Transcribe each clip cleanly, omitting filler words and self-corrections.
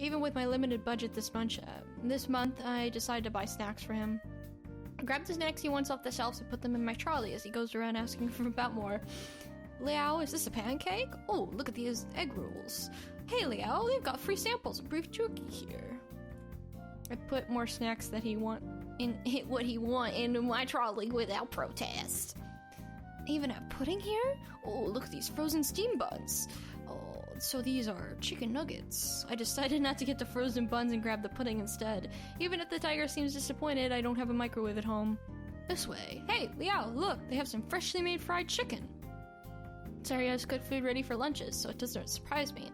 Even with my limited budget this month, I decided to buy snacks for him. I grabbed the snacks he wants off the shelves and put them in my trolley as he goes around asking for about more. Liao, is this a pancake? Oh, look at these egg rolls. Hey Liao, they've got free samples of beef jerky here. I put more snacks that he want into my trolley without protest. Even have pudding here? Oh, look at these frozen steam buns. Oh, so these are chicken nuggets. I decided not to get the frozen buns and grab the pudding instead. Even if the tiger seems disappointed, I don't have a microwave at home. This way. Hey, Liao, look, they have some freshly made fried chicken. Sorry, has good food ready for lunches, so it doesn't surprise me.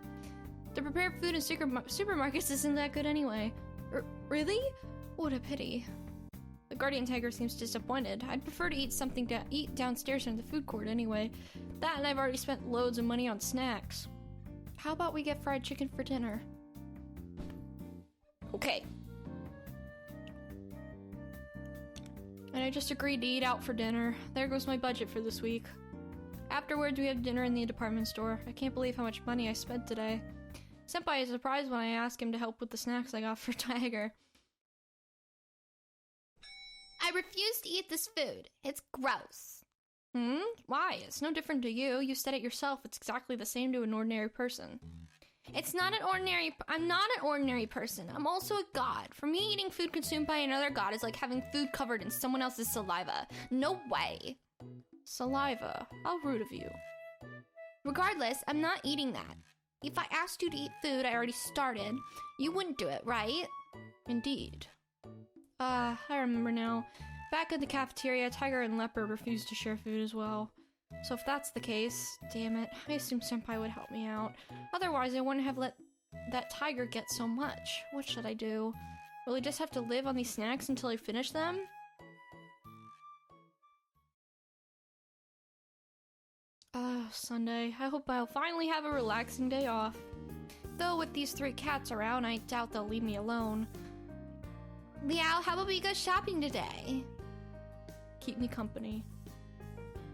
The prepared food in supermarkets isn't that good anyway. Really? What a pity. The guardian tiger seems disappointed. I'd prefer to eat something to eat downstairs in the food court anyway. That and I've already spent loads of money on snacks. How about we get fried chicken for dinner? Okay. And I just agreed to eat out for dinner. There goes my budget for this week. Afterwards, we have dinner in the department store. I can't believe how much money I spent today. Senpai is surprised when I ask him to help with the snacks I got for Tiger. I refuse to eat this food. It's gross. Why? It's no different to you. You said it yourself. It's exactly the same to an ordinary person. I'm not an ordinary person. I'm also a god. For me, eating food consumed by another god is like having food covered in someone else's saliva. No way. Saliva. How rude of you. Regardless, I'm not eating that. If I asked you to eat food I already started, you wouldn't do it, right? Indeed. I remember now. Back at the cafeteria, Tiger and Leopard refused to share food as well. So if that's the case, damn it, I assumed Senpai would help me out. Otherwise, I wouldn't have let that Tiger get so much. What should I do? Will he just have to live on these snacks until I finish them? Sunday. I hope I'll finally have a relaxing day off. Though with these 3 cats around, I doubt they'll leave me alone. Liao, how about we go shopping today? Keep me company.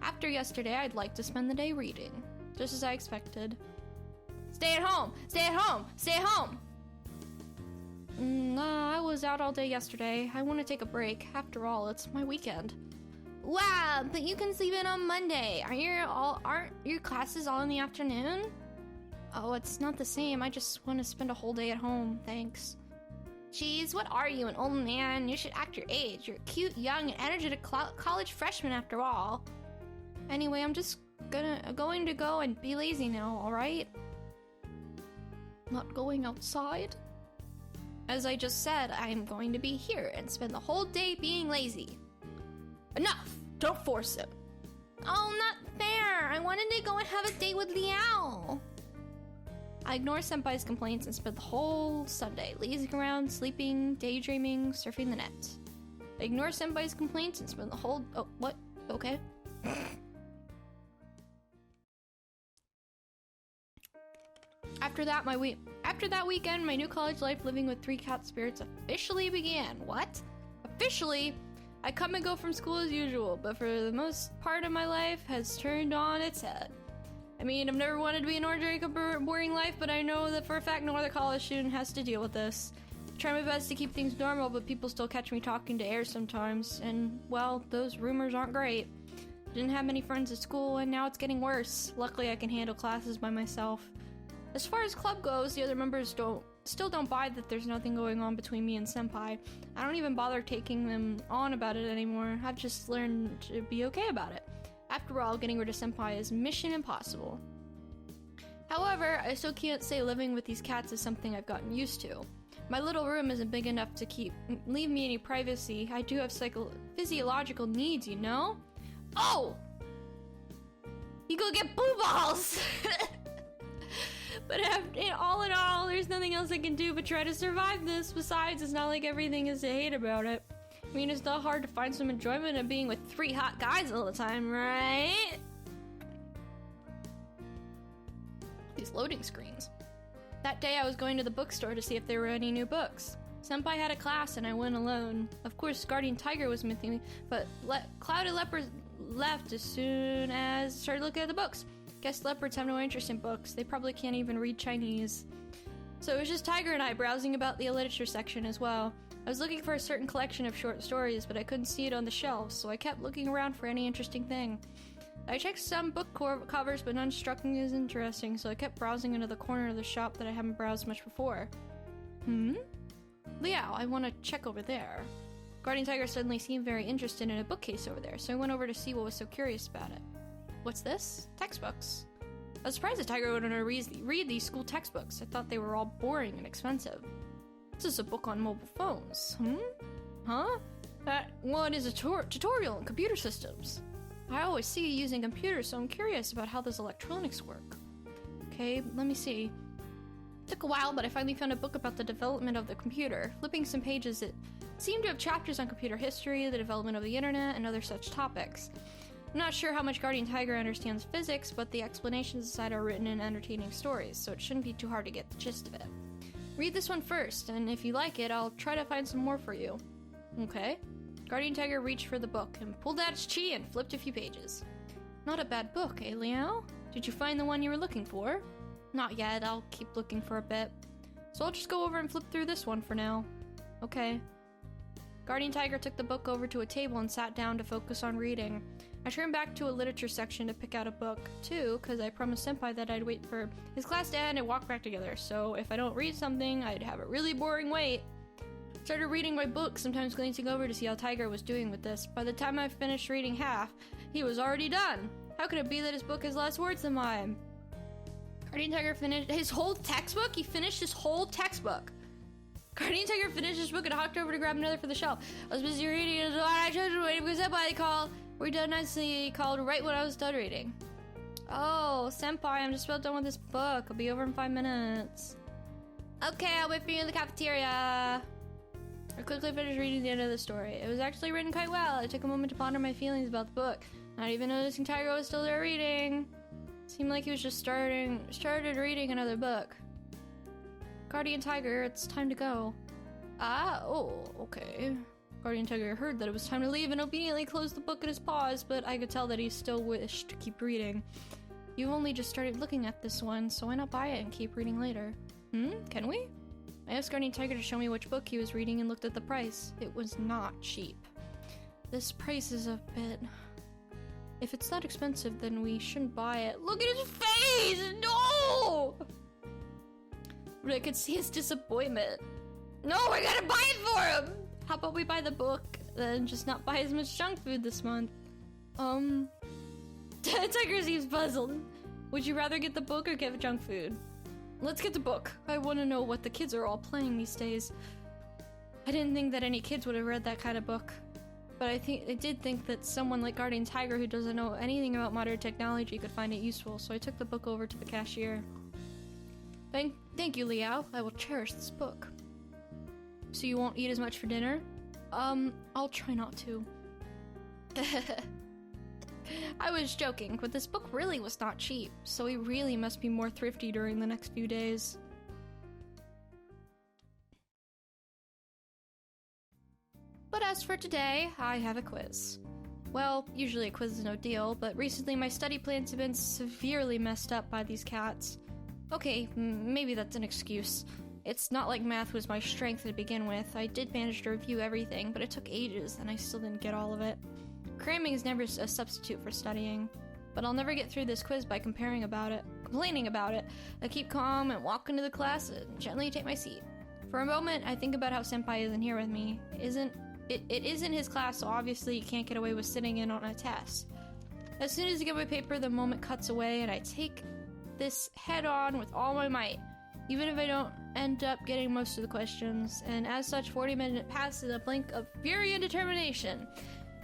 After yesterday, I'd like to spend the day reading. Just as I expected. Stay at home! Stay at home! Stay at home! I was out all day yesterday. I want to take a break. After all, it's my weekend. Wow, but you can sleep in on Monday. Aren't your classes all in the afternoon? Oh, it's not the same. I just want to spend a whole day at home. Thanks. Jeez, what are you, an old man? You should act your age. You're a cute, young, and energetic college freshman after all. Anyway, I'm just going to go and be lazy now, alright? Not going outside? As I just said, I'm going to be here and spend the whole day being lazy. Enough! Don't force him. Oh, not fair! I wanted to go and have a date with Liao! I ignore Senpai's complaints and spent the whole Sunday lazing around, sleeping, daydreaming, surfing the net. I ignore Senpai's complaints and spent the whole... Oh, what? Okay. After that weekend, my new college life living with 3 cat spirits officially began. What? Officially? I come and go from school as usual, but for the most part of my life has turned on its head. I mean, I've never wanted to be an ordinary, boring life, but I know that for a fact no other college student has to deal with this. I try my best to keep things normal, but people still catch me talking to air sometimes, and, well, those rumors aren't great. Didn't have many friends at school, and now it's getting worse. Luckily, I can handle classes by myself. As far as club goes, the other members still don't buy that there's nothing going on between me and Senpai. I don't even bother taking them on about it anymore. I've just learned to be okay about it. After all, getting rid of Senpai is mission impossible. However, I still can't say living with these cats is something I've gotten used to. My little room isn't big enough to leave me any privacy. I do have physiological needs, you know? Oh! You go get blue balls! But all in all, there's nothing else I can do but try to survive this. Besides, it's not like everything is to hate about it. I mean, it's not hard to find some enjoyment in being with 3 hot guys all the time, right? These loading screens. That day I was going to the bookstore to see if there were any new books. Senpai had a class and I went alone. Of course, Guardian Tiger was with me, but Clouded Leopard left as soon as I started looking at the books. Guess leopards have no interest in books. They probably can't even read Chinese. So it was just Tiger and I browsing about the literature section as well. I was looking for a certain collection of short stories, but I couldn't see it on the shelves, so I kept looking around for any interesting thing. I checked some book covers, but none struck me as interesting, so I kept browsing into the corner of the shop that I haven't browsed much before. Liao, I want to check over there. Guardian Tiger suddenly seemed very interested in a bookcase over there, so I went over to see what was so curious about it. What's this? Textbooks. I was surprised that Tiger would want to read these school textbooks. I thought they were all boring and expensive. This is a book on mobile phones. Huh? That one is a tutorial on computer systems. I always see you using computers, so I'm curious about how those electronics work. Okay, let me see. It took a while, but I finally found a book about the development of the computer. Flipping some pages, it seemed to have chapters on computer history, the development of the internet, and other such topics. I'm not sure how much Guardian Tiger understands physics, but the explanations inside are written in entertaining stories, so it shouldn't be too hard to get the gist of it. Read this one first, and if you like it, I'll try to find some more for you. Okay. Guardian Tiger reached for the book and pulled out its chi and flipped a few pages. Not a bad book, eh, Liao? Did you find the one you were looking for? Not yet, I'll keep looking for a bit. So I'll just go over and flip through this one for now. Okay. Guardian Tiger took the book over to a table and sat down to focus on reading. I turned back to a literature section to pick out a book, too, because I promised Senpai that I'd wait for his class to end and walk back together, so if I don't read something, I'd have a really boring wait. Started reading my book, sometimes glancing over to see how Tiger was doing with this. By the time I finished reading half, he was already done. How could it be that his book has less words than mine? Guardian Tiger finished his whole textbook? He finished his whole textbook. Guardian Tiger finished his book and hopped over to grab another for the shelf. I was busy reading and I chose to wait because Senpai called. We're done nicely. He called right when I was done reading. Oh, Senpai, I'm just about done with this book. I'll be over in 5 minutes. Okay, I'll wait for you in the cafeteria. I quickly finished reading the end of the story. It was actually written quite well. I took a moment to ponder my feelings about the book, not even noticing Tiger was still there reading. Seemed like he was just started reading another book. Guardian Tiger, it's time to go. Okay. Guardian Tiger heard that it was time to leave and obediently closed the book in his paws, but I could tell that he still wished to keep reading. You've only just started looking at this one, so why not buy it and keep reading later? Can we? I asked Guardian Tiger to show me which book he was reading and looked at the price. It was not cheap. This price is a bit... If it's that expensive, then we shouldn't buy it. Look at his face! No! But I could see his disappointment. No, we're gonna buy it for him! How about we buy the book, then just not buy as much junk food this month? Tiger seems puzzled. Would you rather get the book or get junk food? Let's get the book. I want to know what the kids are all playing these days. I didn't think that any kids would have read that kind of book. But I did think that someone like Guardian Tiger who doesn't know anything about modern technology could find it useful, so I took the book over to the cashier. Thank you, Liao. I will cherish this book. So you won't eat as much for dinner? I'll try not to. I was joking, but this book really was not cheap, so we really must be more thrifty during the next few days. But as for today, I have a quiz. Well, usually a quiz is no deal, but recently my study plans have been severely messed up by these cats. Okay, maybe that's an excuse. It's not like math was my strength to begin with. I did manage to review everything, but it took ages, and I still didn't get all of it. Cramming is never a substitute for studying, but I'll never get through this quiz by complaining about it. I keep calm and walk into the class and gently take my seat. For a moment, I think about how Senpai isn't here with me. It isn't his class, so obviously he can't get away with sitting in on a test. As soon as I get my paper, the moment cuts away, and I take this head on with all my might, even if I don't end up getting most of the questions. And as such, 40 minutes pass in a blink of fury and determination.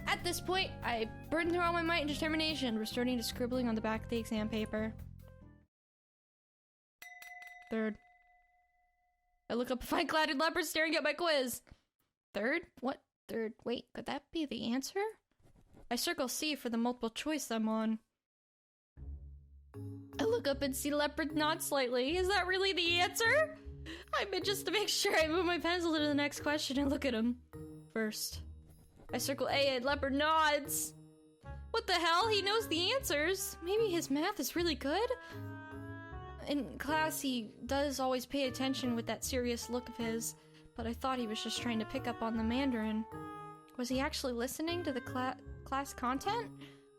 At this point, I burn through all my might and determination, resorting to scribbling on the back of the exam paper. Third. I look up a fine-cladded leopard staring at my quiz. Third? What third? Wait, could that be the answer? I circle C for the multiple choice I'm on. I look up and see leopard nod slightly. Is that really the answer? I meant just to make sure I move my pencil to the next question and look at him. First. I circle A and leopard nods. What the hell? He knows the answers. Maybe his math is really good? in class he does always pay attention with that serious look of his, but I thought he was just trying to pick up on the Mandarin. Was he actually listening to the class content?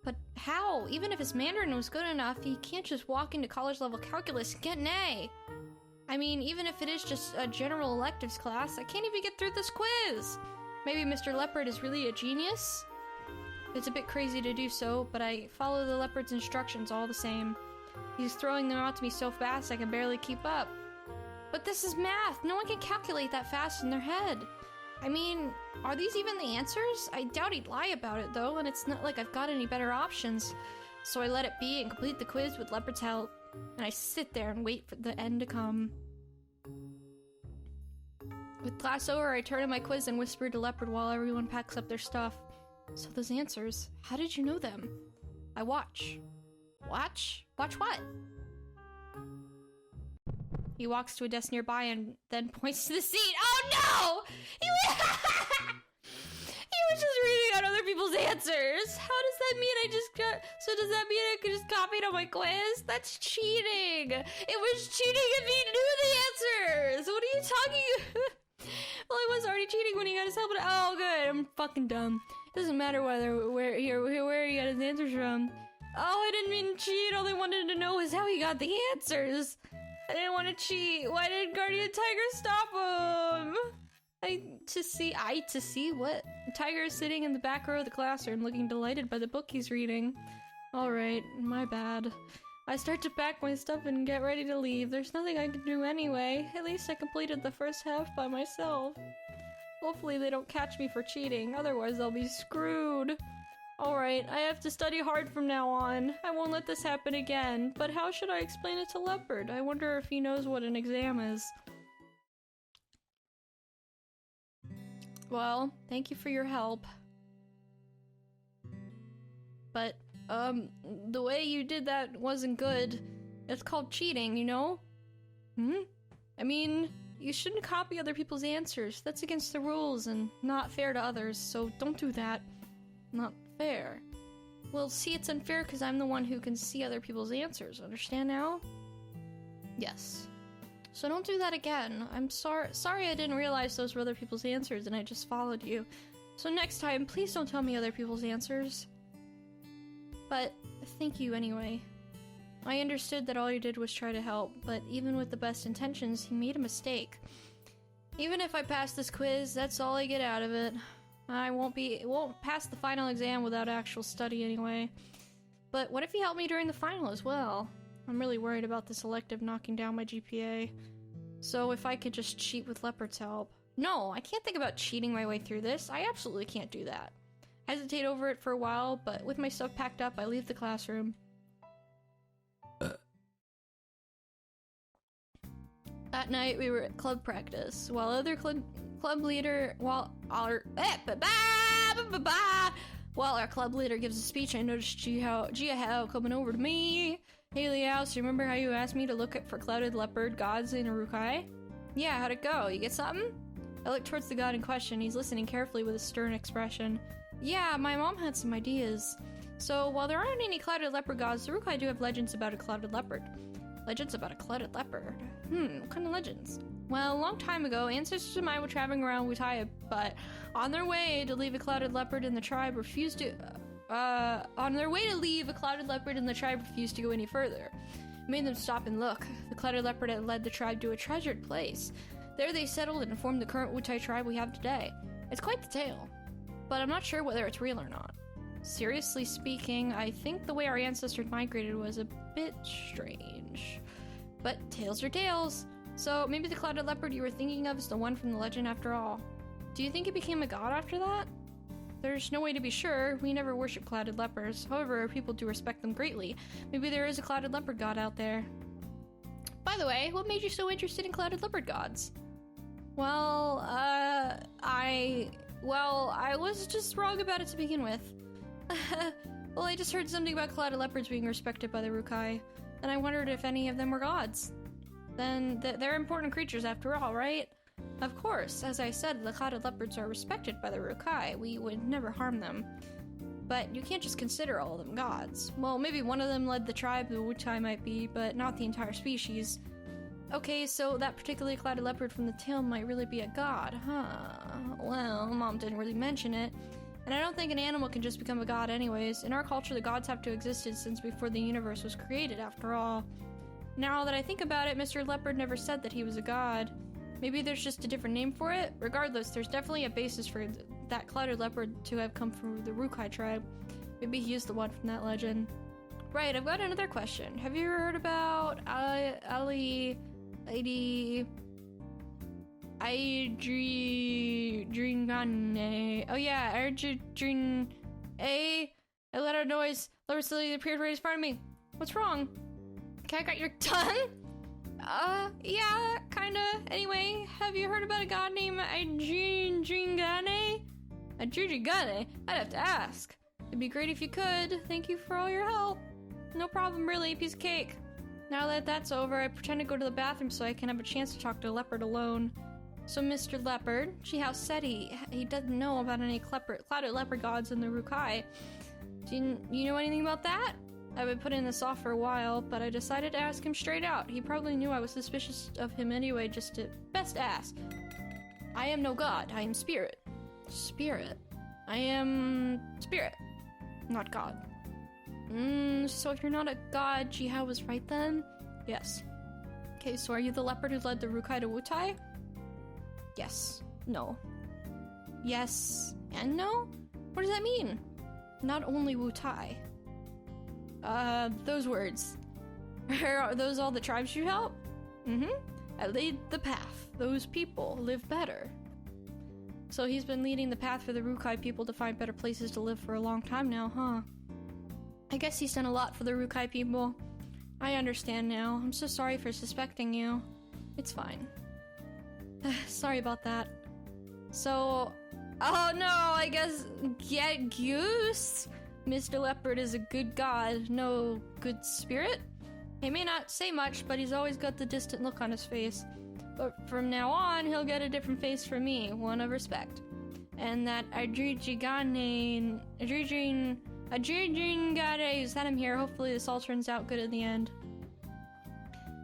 But how? Even if his Mandarin was good enough, he can't just walk into college-level calculus and get an A. I mean, even if it is just a general electives class, I can't even get through this quiz. Maybe Mr. Leopard is really a genius? It's a bit crazy to do so, but I follow the leopard's instructions all the same. He's throwing them out to me so fast I can barely keep up. But this is math! No one can calculate that fast in their head. I mean, are these even the answers? I doubt he'd lie about it though, and it's not like I've got any better options. So I let it be and complete the quiz with Leopard's help. And I sit there and wait for the end to come. With class over, I turn in my quiz and whisper to Leopard while everyone packs up their stuff. So those answers, how did you know them? I watch. Watch? Watch what? He walks to a desk nearby and then points to the seat. Oh no! He was just reading out other people's answers. How does that mean I just got... So does that mean I could just copy it on my quiz? That's cheating! It was cheating if he knew the answers! What are you talking... Well, I was already cheating when he got his help. Oh, good. I'm fucking dumb. Doesn't matter where he got his answers from. Oh, I didn't mean to cheat. All I wanted to know was how he got the answers. I didn't want to cheat. Why did Guardian Tiger stop him? To see what? Tiger is sitting in the back row of the classroom, looking delighted by the book he's reading. Alright, my bad. I start to pack my stuff and get ready to leave. There's nothing I can do anyway. At least I completed the first half by myself. Hopefully they don't catch me for cheating, otherwise I'll be screwed. Alright, I have to study hard from now on. I won't let this happen again. But how should I explain it to Leopard? I wonder if he knows what an exam is. Well, thank you for your help. But, the way you did that wasn't good. It's called cheating, you know? I mean, you shouldn't copy other people's answers. That's against the rules and not fair to others, so don't do that. Not fair. Well, see, it's unfair because I'm the one who can see other people's answers. Understand now? Yes. So don't do that again. I'm sorry I didn't realize those were other people's answers and I just followed you. So next time, please don't tell me other people's answers. But thank you anyway. I understood that all you did was try to help, but even with the best intentions, he made a mistake. Even if I pass this quiz, that's all I get out of it. I won't pass the final exam without actual study anyway. But what if he helped me during the final as well? I'm really worried about this elective knocking down my GPA. So if I could just cheat with Leopard's help. No, I can't think about cheating my way through this. I absolutely can't do that. Hesitate over it for a while, but with my stuff packed up, I leave the classroom. That night, we were at club practice. While our club leader gives a speech, I noticed Jia Hao coming over to me. Hey Liao, so remember how you asked me to look for clouded leopard gods in Urukai? Yeah, how'd it go? You get something? I look towards the god in question. He's listening carefully with a stern expression. Yeah, my mom had some ideas. So, while there aren't any clouded leopard gods, the Urukai do have legends about a clouded leopard. Legends about a clouded leopard? What kind of legends? Well, a long time ago, ancestors of mine were traveling around Wutaya, but on their way to leave a clouded leopard in the tribe refused to go any further. It made them stop and look. The clouded leopard had led the tribe to a treasured place. There they settled and formed the current Wutai tribe we have today. It's quite the tale, but I'm not sure whether it's real or not. Seriously speaking, I think the way our ancestors migrated was a bit strange. But tales are tales. So maybe the clouded leopard you were thinking of is the one from the legend after all. Do you think it became a god after that? There's no way to be sure. We never worship clouded leopards. However, people do respect them greatly. Maybe there is a clouded leopard god out there. By the way, what made you so interested in clouded leopard gods? Well, I was just wrong about it to begin with. Well, I just heard something about clouded leopards being respected by the Rukai, and I wondered if any of them were gods. Then they're important creatures after all, right? Of course, as I said, the clouded leopards are respected by the Rukai. We would never harm them. but you can't just consider all of them gods. Well, maybe one of them led the tribe, the Wutai might be, but not the entire species. Okay, so that particularly clouded leopard from the tail might really be a god, huh? Well, Mom didn't really mention it. And I don't think an animal can just become a god anyways. In our culture, the gods have to have existed since before the universe was created, after all. Now that I think about it, Mr. Leopard never said that he was a god. Maybe there's just a different name for it? Regardless, there's definitely a basis for that clouded leopard to have come from the Rukai tribe. Maybe he is the one from that legend. Right, I've got another question. Have you ever heard about Adringane? Oh yeah, Adringane. I let out a noise. Leopard suddenly appeared right in front of me. What's wrong? Cat got your tongue? Yeah, kinda. Anyway, have you heard about a god named Adringane? Adringane? I'd have to ask. It'd be great if you could. Thank you for all your help. No problem, really. Piece of cake. Now that that's over, I pretend to go to the bathroom so I can have a chance to talk to the leopard alone. So, Mr. Leopard, Chihao said he doesn't know about any clouded leopard gods in the Rukai. Do you know anything about that? I've been putting this off for a while, but I decided to ask him straight out. He probably knew I was suspicious of him anyway, just to best ask. I am no god. I am spirit. Spirit. I am spirit, not god. So if you're not a god, Chihao was right then? Yes. Okay, so are you the leopard who led the Rukai to Wutai? Yes. No. Yes and no? What does that mean? Not only Wutai. Those words. Are those all the tribes you help? I laid the path. Those people live better. So he's been leading the path for the Rukai people to find better places to live for a long time now, huh? I guess he's done a lot for the Rukai people. I understand now. I'm so sorry for suspecting you. It's fine. Sorry about that. So... Oh no, I guess... Get goose? Mr. Leopard is a good god, no good spirit? He may not say much, but he's always got the distant look on his face. But from now on, he'll get a different face from me, one of respect. And that Adringane, who sent him here, hopefully this all turns out good in the end.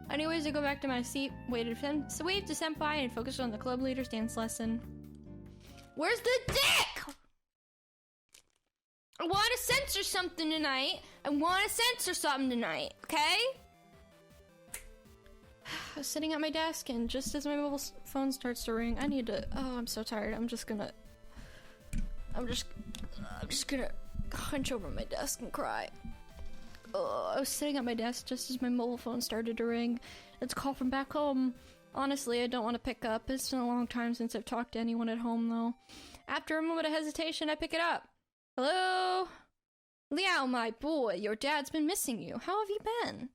Anyways, I go back to my seat, waved to Senpai, and focused on the club leader's dance lesson. Where's the dick? I want to censor something tonight. Okay? I was sitting at my desk, and just as my mobile phone starts to ring, I need to... Oh, I'm so tired. I'm just gonna hunch over my desk and cry. Oh, I was sitting at my desk just as my mobile phone started to ring. It's a call from back home. Honestly, I don't want to pick up. It's been a long time since I've talked to anyone at home, though. After a moment of hesitation, I pick it up. Hello? Liao, my boy, your dad's been missing you. How have you been?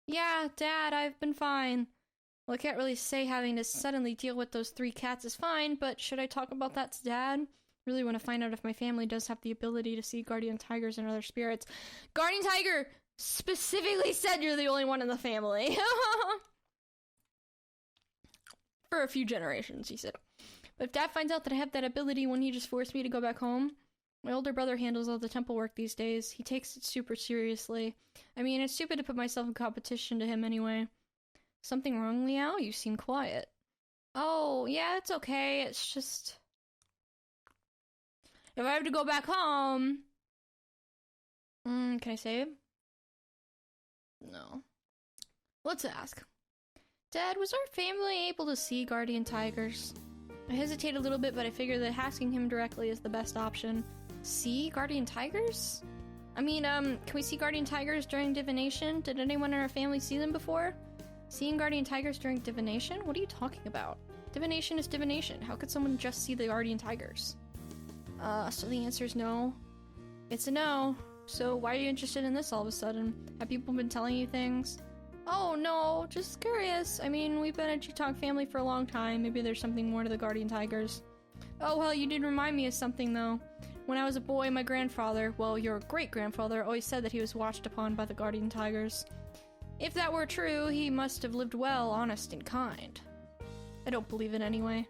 Yeah, Dad, I've been fine. Well, I can't really say having to suddenly deal with those 3 cats is fine, but should I talk about that to Dad? Really want to find out if my family does have the ability to see guardian tigers and other spirits. Guardian Tiger specifically said you're the only one in the family. For a few generations, he said. But if Dad finds out that I have that ability, won't he just force me to go back home? My older brother handles all the temple work these days. He takes it super seriously. I mean, it's stupid to put myself in competition to him anyway. Something wrong, Liao? You seem quiet. Oh, yeah, it's okay. It's just... If I have to go back home... can I save? No. Let's ask. Dad, was our family able to see guardian tigers? I hesitate a little bit, but I figure that asking him directly is the best option. See guardian tigers? I mean, can we see guardian tigers during divination? Did anyone in our family see them before? Seeing guardian tigers during divination? What are you talking about? Divination is divination. How could someone just see the guardian tigers? So the answer is no. It's a no. So why are you interested in this all of a sudden? Have people been telling you things? Oh no, just curious. I mean, we've been a Chitong family for a long time. Maybe there's something more to the guardian tigers. Oh well, you did remind me of something though. When I was a boy, my grandfather, well, your great-grandfather, always said that he was watched upon by the guardian tigers. If that were true, he must have lived well, honest, and kind. I don't believe it anyway.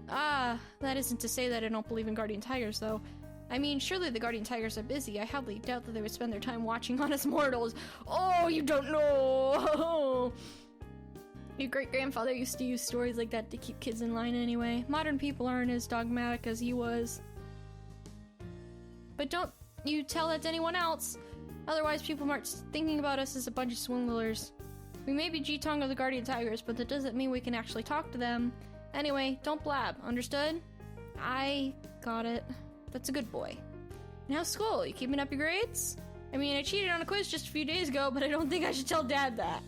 Ah, that isn't to say that I don't believe in guardian tigers, though. I mean, surely the guardian tigers are busy. I hardly doubt that they would spend their time watching on us mortals. Oh, you don't know! Your great-grandfather used to use stories like that to keep kids in line anyway. Modern people aren't as dogmatic as he was. But don't you tell that to anyone else. Otherwise, people might start thinking about us as a bunch of swindlers. We may be G-Tongue of the Guardian Tigers, but that doesn't mean we can actually talk to them. Anyway, don't blab, understood? I got it. That's a good boy. And how's school? You keeping up your grades? I mean, I cheated on a quiz just a few days ago, but I don't think I should tell Dad that.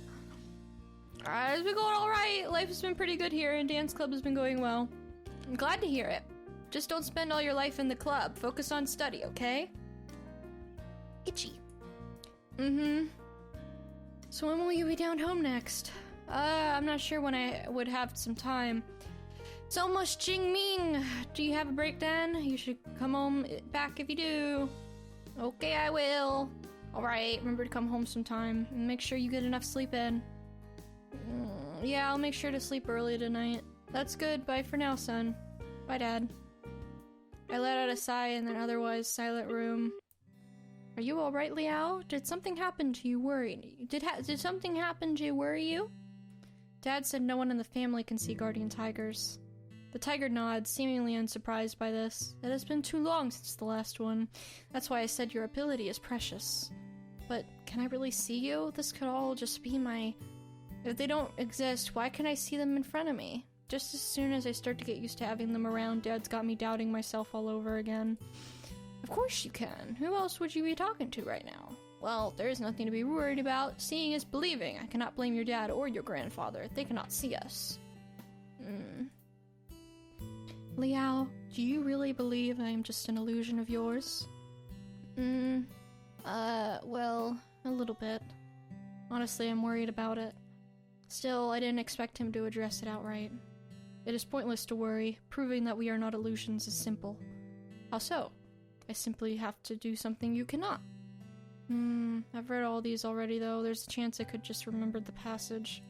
It's been going alright. Life has been pretty good here, and dance club has been going well. I'm glad to hear it. Just don't spend all your life in the club. Focus on study, okay? Itchy. So when will you be down home next? I'm not sure when I would have some time. It's almost Jingming. Do you have a break then? You should come home back if you do. Okay, I will. Alright, remember to come home sometime. And make sure you get enough sleep in. Yeah, I'll make sure to sleep early tonight. That's good. Bye for now, son. Bye, Dad. I let out a sigh in an otherwise silent room. Are you alright, Liao? Did something happen to you worry? Did something happen to worry you? Dad said no one in the family can see guardian tigers. The tiger nods, seemingly unsurprised by this. It has been too long since the last one. That's why I said your ability is precious. But can I really see you? This could all just be my... If they don't exist, why can't I see them in front of me? Just as soon as I start to get used to having them around, Dad's got me doubting myself all over again. Of course you can. Who else would you be talking to right now? Well, there's nothing to be worried about. Seeing is believing. I cannot blame your dad or your grandfather. They cannot see us. Liao, do you really believe I am just an illusion of yours? Well, a little bit. Honestly, I'm worried about it. Still, I didn't expect him to address it outright. It is pointless to worry. Proving that we are not illusions is simple. How so? I simply have to do something you cannot. I've read all these already though. There's a chance I could just remember the passage.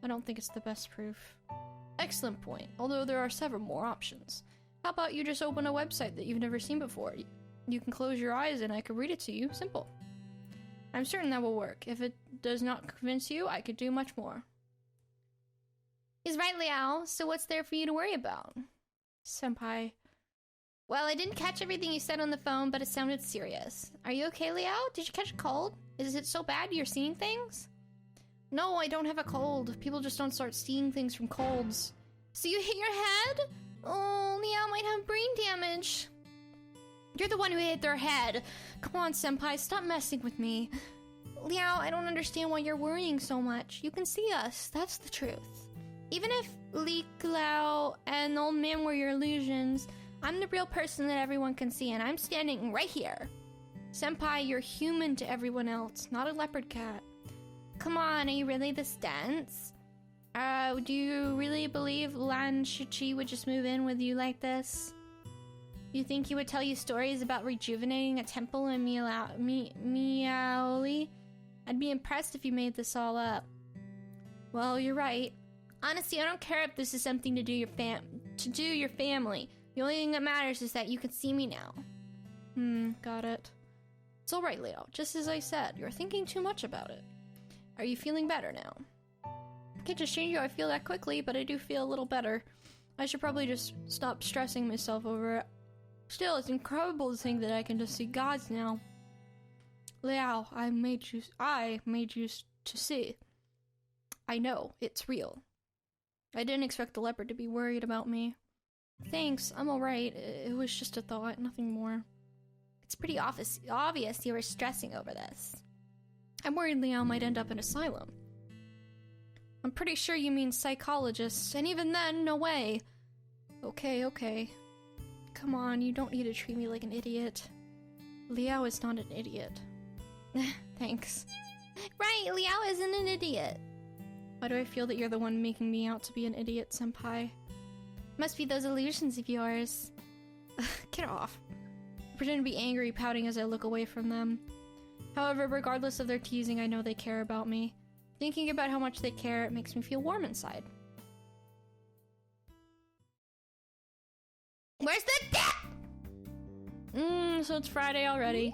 I don't think it's the best proof. Excellent point, although there are several more options. How about you just open a website that you've never seen before? You can close your eyes and I could read it to you. Simple. I'm certain that will work. If it does not convince you, I could do much more. He's right, Liao. So what's there for you to worry about? Senpai. Well, I didn't catch everything you said on the phone, but it sounded serious. Are you okay, Liao? Did you catch a cold? Is it so bad you're seeing things? No, I don't have a cold. People just don't start seeing things from colds. So you hit your head? Oh, Liao might have brain damage. You're the one who hit their head. Come on, Senpai, stop messing with me. Liao, I don't understand why you're worrying so much. You can see us. That's the truth. Even if Li Lao and the old man were your illusions, I'm the real person that everyone can see, and I'm standing right here. Senpai, you're human to everyone else, not a leopard cat. Come on, are you really this dense? Do you really believe Lan Shichi would just move in with you like this? You think he would tell you stories about rejuvenating a temple in Miaoli? I'd be impressed if you made this all up. Well, you're right. Honestly, I don't care if this is something to do your family. The only thing that matters is that you can see me now. Got it. It's alright, Leo. Just as I said, you're thinking too much about it. Are you feeling better now? I can't just change how I feel that quickly, but I do feel a little better. I should probably just stop stressing myself over it. Still, it's incredible to think that I can just see gods now. Liao, I made you to see. I know, it's real. I didn't expect the leopard to be worried about me. Thanks, I'm alright. It was just a thought, nothing more. It's pretty obvious you were stressing over this. I'm worried Liao might end up in asylum. I'm pretty sure you mean psychologist, and even then, no way. Okay. Come on, you don't need to treat me like an idiot. Liao is not an idiot. Thanks. Right, Liao isn't an idiot. Why do I feel that you're the one making me out to be an idiot, Senpai? Must be those illusions of yours. Get off. I pretend to be angry, pouting as I look away from them. However, regardless of their teasing, I know they care about me. Thinking about how much they care, it makes me feel warm inside. Where's the so it's Friday already.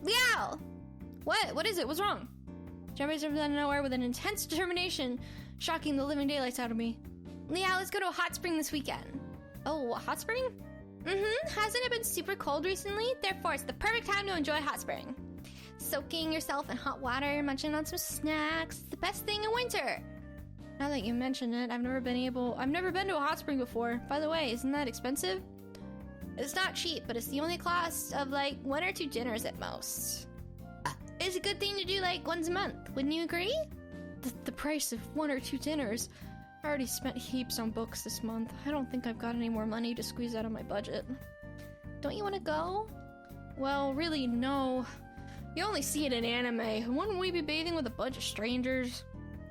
Liao! What? What is it? What's wrong? Jeremy comes out of nowhere with an intense determination, shocking the living daylights out of me. Liao, let's go to a hot spring this weekend. Oh, a hot spring? Hasn't it been super cold recently? Therefore, it's the perfect time to enjoy hot spring. Soaking yourself in hot water, munching on some snacks. It's the best thing in winter. Now that you mention it, I've never been to a hot spring before. By the way, isn't that expensive? It's not cheap, but it's the only cost of like 1 or 2 dinners at most. It's a good thing to do like once a month. Wouldn't you agree? The price of 1 or 2 dinners. I already spent heaps on books this month. I don't think I've got any more money to squeeze out of my budget. Don't you want to go? Well, really, no. You only see it in anime. Wouldn't we be bathing with a bunch of strangers?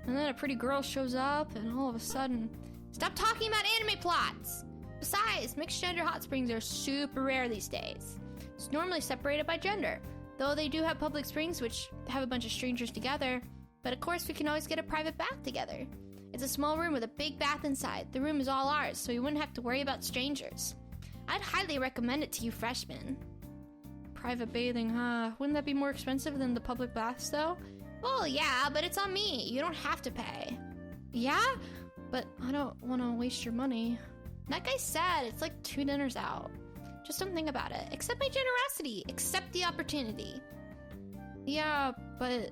And then a pretty girl shows up, and all of a sudden... Stop talking about anime plots! Besides, mixed gender hot springs are super rare these days. It's normally separated by gender, though they do have public springs which have a bunch of strangers together. But of course, we can always get a private bath together. It's a small room with a big bath inside. The room is all ours, so you wouldn't have to worry about strangers. I'd highly recommend it to you freshmen. Private bathing, huh? Wouldn't that be more expensive than the public baths, though? Well, yeah, but it's on me. You don't have to pay. Yeah? But I don't want to waste your money. Like I said, it's like 2 dinners out. Just don't think about it. Accept my generosity. Accept the opportunity. Yeah, but...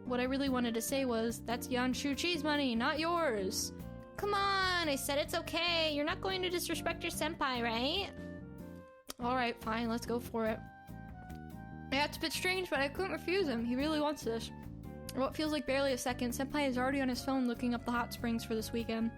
what I really wanted to say was, that's Yan Shu-Chi's money, not yours. Come on, I said it's okay. You're not going to disrespect your senpai, right? Alright, fine, let's go for it. Yeah, it's a bit strange, but I couldn't refuse him. He really wants this. What feels like barely a second, senpai is already on his phone looking up the hot springs for this weekend.